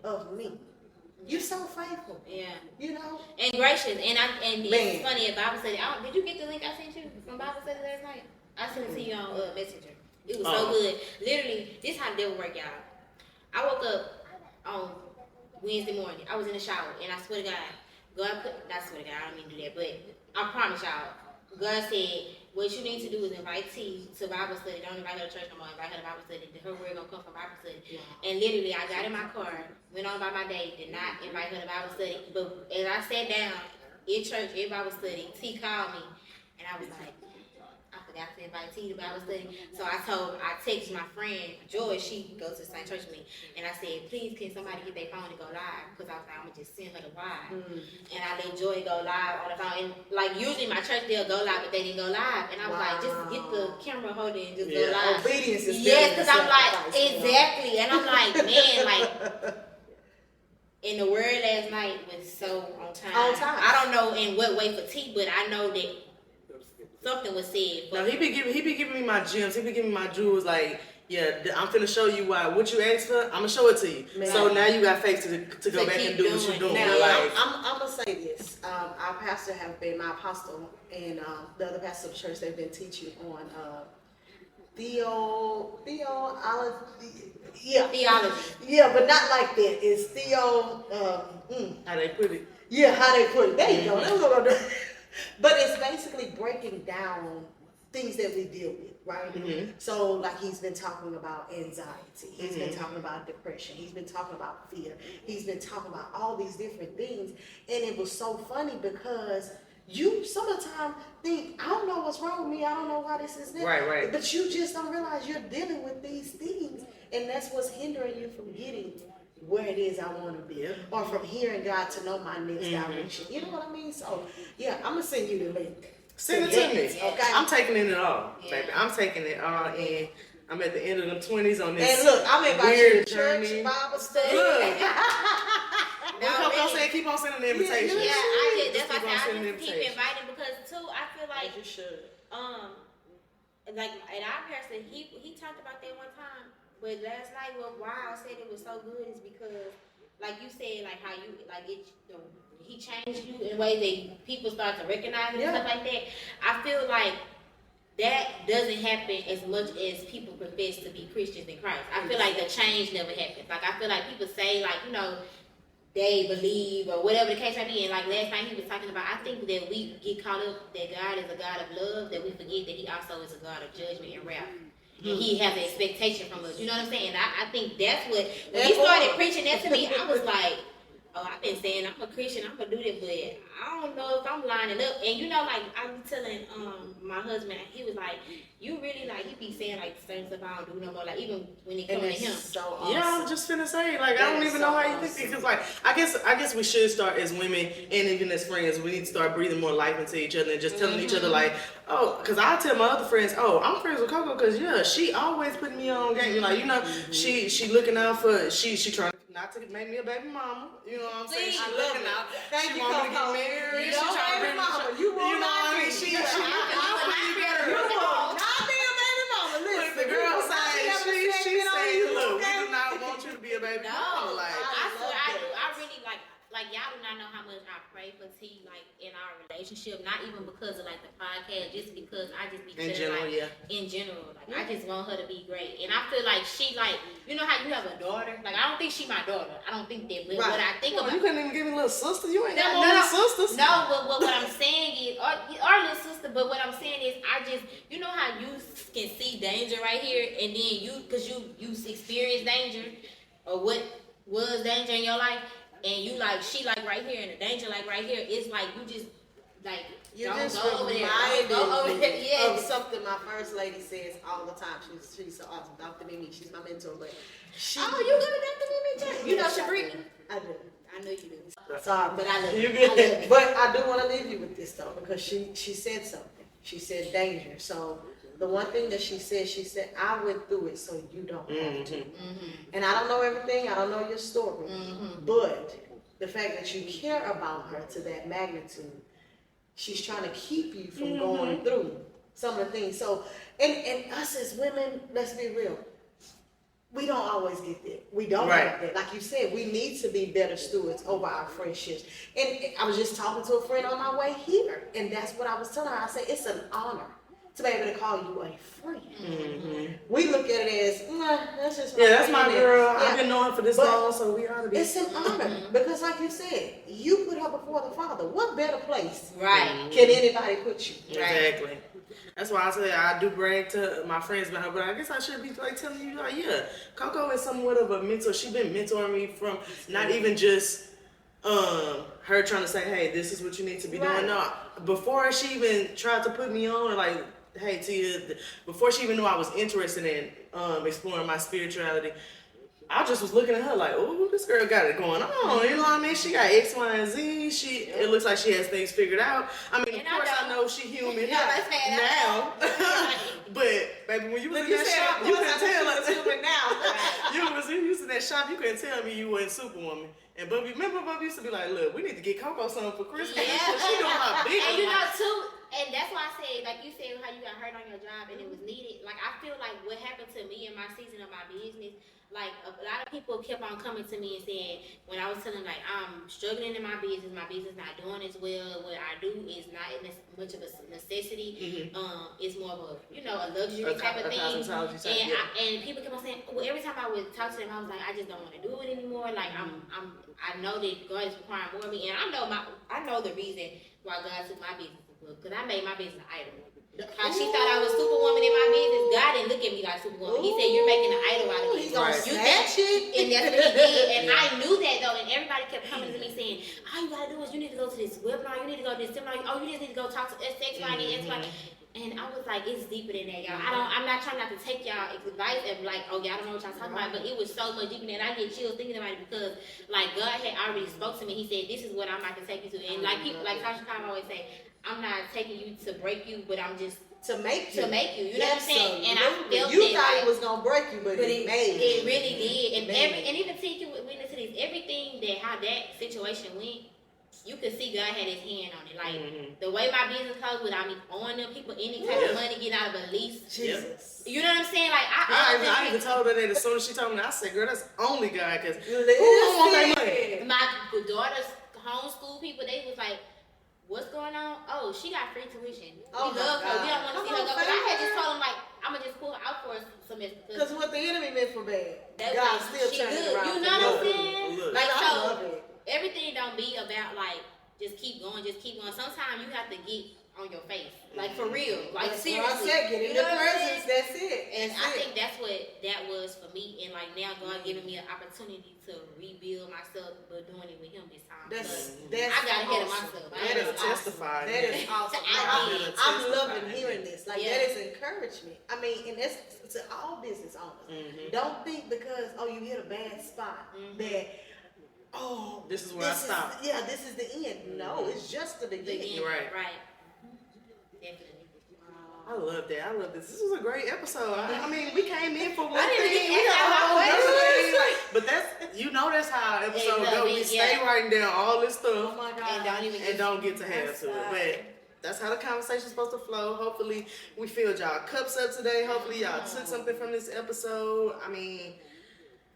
of me. You're so faithful. Yeah. You know? And gracious. And it's funny at Bible study. Did you get the link I sent you from Bible study last night? I sent it to you on Messenger. It was so good. Literally, this is how the devil work, y'all. I woke up on Wednesday morning. I was in the shower, and I swear to God, not swear to God, I don't mean to do that, but I promise y'all, God said, what you need to do is invite T to Bible study. Don't invite her to church no more. Invite her to Bible study. Her word gonna come from Bible study. Yeah. And literally, I got in my car, went on about my day, did not invite her to Bible study. But as I sat down in church, in Bible study, T called me, and I was like, I forgot to invite T to Bible study. So I texted my friend, Joy, she goes to the same church with me, and I said, please, can somebody get their phone to go live? Because I was like, I'm going to just send her the ride. And I let Joy go live on the phone. And like, usually my church, they'll go live, but they didn't go live. And I was like, just get the camera holder and just go live. Obedience is because I'm like, exactly. And I'm like, man, like, and the word last night was so on time. I don't know in what way for T, but I know that something was said. No, he be giving me my gems. He be giving me my jewels. Like, yeah, I'm finna show you why. What you asked for, I'm gonna show it to you. Man. So now you got faith to go back and do what you're doing. Now, Like, I'm gonna say this. Our pastor have been my apostle, and the other pastor of the church. They've been teaching on theology. Yeah, but not like that. It's how they put it. Yeah, how they put it. There you go. That's what I'm doing. But it's basically breaking down things that we deal with, right? So, like, he's been talking about anxiety. He's been talking about depression. He's been talking about fear. He's been talking about all these different things. And it was so funny because you some of the time think, I don't know what's wrong with me. I don't know why this is that. Right. But you just don't realize you're dealing with these things. And that's what's hindering you from getting where it is I want to be, or from hearing God to know my next direction. You know what I mean? So, yeah, I'm gonna send you the link. Send it to me. Okay. I'm taking it all, baby. I'm taking it all, and I'm at the end of them 20s on this. And look, I'm inviting you to church, journey. Bible study. Look. No, keep on sending the invitation. Yeah, I did. That's Keep why on I sending the just keep invitation. inviting because too. I feel like You should. like at our pastor, he talked about that one time. But last night, why I said it was so good is because, like you said, like how you like it. He changed you in ways that people start to recognize and stuff like that. I feel like that doesn't happen as much as people profess to be Christians in Christ. I feel like the change never happens. Like I feel like people say like, you know, they believe or whatever the case may be. And like last night he was talking about, I think that we get caught up that God is a God of love, that we forget that he also is a God of judgment and wrath. And he has an expectation from us. You know what I'm saying? I think that's what, when he started preaching that to me, I was like, oh, I've been saying I'm a Christian, I'm gonna do this, but I don't know if I'm lining up. And you know, like I was telling my husband, he was like, you really like he be saying like certain stuff I don't do no more. Like even when it comes to him. So awesome. Yeah, I'm just finna say, like, I don't even know how you think it. Cause like, I guess we should start as women and even as friends. We need to start breathing more life into each other and just telling each other like, oh, cause I tell my other friends, oh, I'm friends with Coco, cause yeah, she always putting me on game. Like, you know, she looking out for she trying not to make me a baby mama. You know what I'm saying? She looking out. She want me to get married. She trying to bring me. You will know not what I mean? be. She You will not be a baby mama. Look, Listen, the girl we saying she on say, you, look, okay? we do not want you to be a baby mama. Like, I swear I do. I really like like y'all do not know how much I pray for T, like in our relationship. Not even because of like the podcast, just because I just be feeling like in general, like I just want her to be great. And I feel like she like, you know how you have a daughter. Like I don't think she my daughter. I don't think that. But what I think about, you couldn't even give me a little sister. You ain't got no little sisters. No, but what I'm saying is, our little sister. But what I'm saying is, I just, you know how you can see danger right here, and then cause you experience danger, or what was danger in your life. And you like, she like right here, and the danger like right here. It's like you just like You're don't just go over there. Go over there. Yeah. Of something my first lady says all the time. She's so awesome, Dr. Mimi. She's my mentor, but she. Oh, you good, Dr. Mimi? You know Shabrika? I do. I know you do. Sorry, But I love you. It. But I do want to leave you with this though, because she said something. She said danger. So the one thing that she said, I went through it so you don't have to. And I don't know everything. I don't know your story. But the fact that you care about her to that magnitude, she's trying to keep you from going through some of the things. So, and us as women, let's be real. We don't always get there. We don't get there. Like you said, we need to be better stewards over our friendships. And I was just talking to a friend on my way here, and that's what I was telling her. I said, it's an honor to be able to call you a friend. We look at it as, that's just my that's my girl. Yeah. I've been knowing her for this long, so we ought to be. It's an honor because, like you said, you put her before the Father. What better place Right. can anybody put you? Exactly. That's why I say I do brag to my friends about her, but I guess I should be like telling you, like, Coco is somewhat of a mentor. She's been mentoring me from not even just her trying to say, hey, this is what you need to be doing. No, before she even tried to put me on, or like, hey, Tia, before she even knew I was interested in exploring my spirituality, I just was looking at her like, oh, this girl got it going on. You know what I mean? She got X, Y, and Z. It looks like she has things figured out. I mean, of course, I know she human now. But baby, when you was in that shop, you couldn't tell us. You was in that shop, you couldn't tell me you wasn't Superwoman. And Bubby used to be like, look, we need to get Coco something for Christmas. Yeah. She doing my big And you know too, and that's why I said, like you said, how you got hurt on your job and it was needed. Like I feel like what happened to me in my season of my business, like a lot of people kept on coming to me and saying, when I was telling like I'm struggling in my business not doing as well. What I do is not much of a necessity. It's more of a a luxury type of thing. And people kept on saying, well, every time I would talk to them, I was like, I just don't want to do it anymore. Like I know that God is requiring more of me, and I know the reason why God took my business because I made my business an idol. How she thought I was Superwoman in my business, God didn't look at me like Superwoman. He said, "You're making an idol out of me." He's gonna snatch it, and that's what he did. And I knew that though, and everybody kept coming to me saying, "All you gotta do is you need to go to this webinar, you need to go to this seminar. Oh, you just need to go talk to X, Y, and X, Y." And I was like, it's deeper than that, y'all. I'm not trying not to take y'all advice and like, oh, y'all don't know what y'all talking about, but it was so much deeper than that. I get chills thinking about it because, like, God had already spoke to me. He said, this is what I'm about to take you to. And like people, like Tasha Khan always say, I'm not taking you to break you, but I'm just to make you. You know what I'm saying? And I felt you that, thought like, it was gonna break you, but it made it really did. And and even T can witness to this. Everything how that situation went, you could see God had his hand on it. Like the way my business closed without me owing them people any type of money, get out of a lease. Jesus. You know what I'm saying? Like I even told her that as soon as she told me, I said, girl, that's only God, because who don't want that money? My daughter's homeschool people, they was like, what's going on? Oh, she got free tuition. We love her. We don't want to see her go. But I had just told them, like, I'm going to just pull her out for a semester. Because what the enemy meant for bad, God like, still turned it around. You know what I'm saying? Like, I so, love it. everything don't be about, like, just keep going. Sometimes you have to get on your face. Like, for real. Like, That's seriously. what I said, get in the presence. That's it. And I think that's what that was for me. And, like, now God giving me an opportunity to rebuild myself, but doing it with him this time. That's I got ahead of awesome. myself. That is testifying. That is awesome. I'm loving hearing this. Like, that is encouragement. I mean, and that's to all business owners. Don't think because, you hit a bad spot that, this is where I stop. This is the end. No, it's just the beginning. Right. Definitely. I love that. I love this. This was a great episode. I mean, we came in for one I didn't thing. even We got a ask whole my bunch of things. But that's how our episode Exactly, goes. We stay writing down all this stuff Oh my God. And don't get to have to it. But that's how the conversation's supposed to flow. Hopefully, we filled y'all cups up today. Hopefully, y'all took something from this episode. I mean,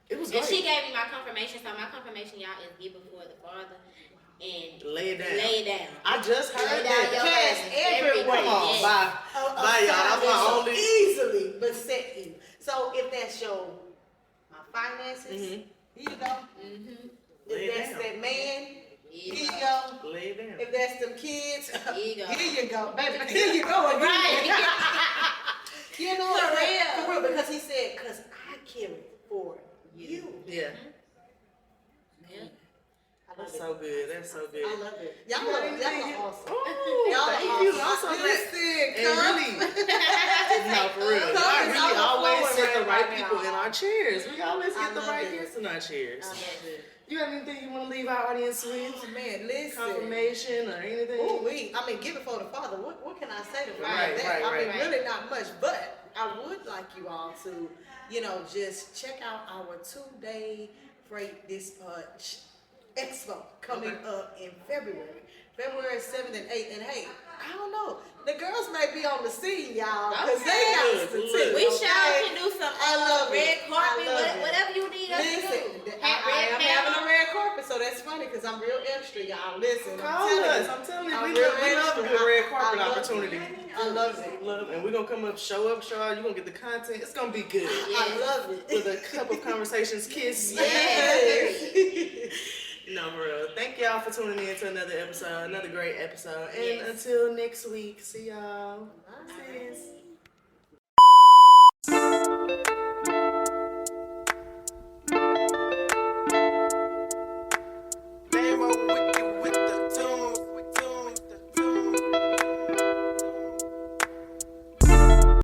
It was And great. she gave me my confirmation. So my confirmation, y'all, is give before the Father and Lay it down. Lay it down. I just heard Lay down that. your Cast burdens everywhere. Come on, Yes. bye. Bye, y'all. That's my only. Easily beset you. So if that's my finances, here you go. Mm-hmm. Lay If it that's down. that man, Here here you you go. Lay it down. If that's them kids, Here you go. Here you go, baby. Here you go again. Right. You know, For real. For real, because he said, because I carry for you. Yeah. Yeah. I love That's it. so good. That's so good. I love it. Y'all You got are anything? awesome. Oh, Y'all are thank you. awesome. I'm so glad. Listen, And really, no, for real. Come I is really always overflowing set the right right people now. in our chairs. We always I get the love right it. guests in our chairs. I love it. You have anything you want to leave our audience with? Oh man, listen. Confirmation or anything? Ooh, I mean, give it for the Father. What can I say to Right, that? right, I mean, right. really not much, but I would like you all to, just check out our 2-day freight dispatch expo coming up in February 7th and 8th. And hey, I don't know, the girls may be on the scene, y'all, because they got Look, to look. We sure can do some I love red it. carpet, I love it. whatever you need us to Listen, do. I am having a red carpet, so that's funny because I'm real extra, y'all. Listen, Call us. I'm telling you, we love a good red carpet opportunity. I love it. And we're going to come up, show up, show out. You're going to get the content. It's going to be good. I love it. With a cup of conversations kiss. Yes. No, for real. Thank y'all for tuning in to another episode, another great episode. And Yes. until next week, see y'all. Bye. Sis.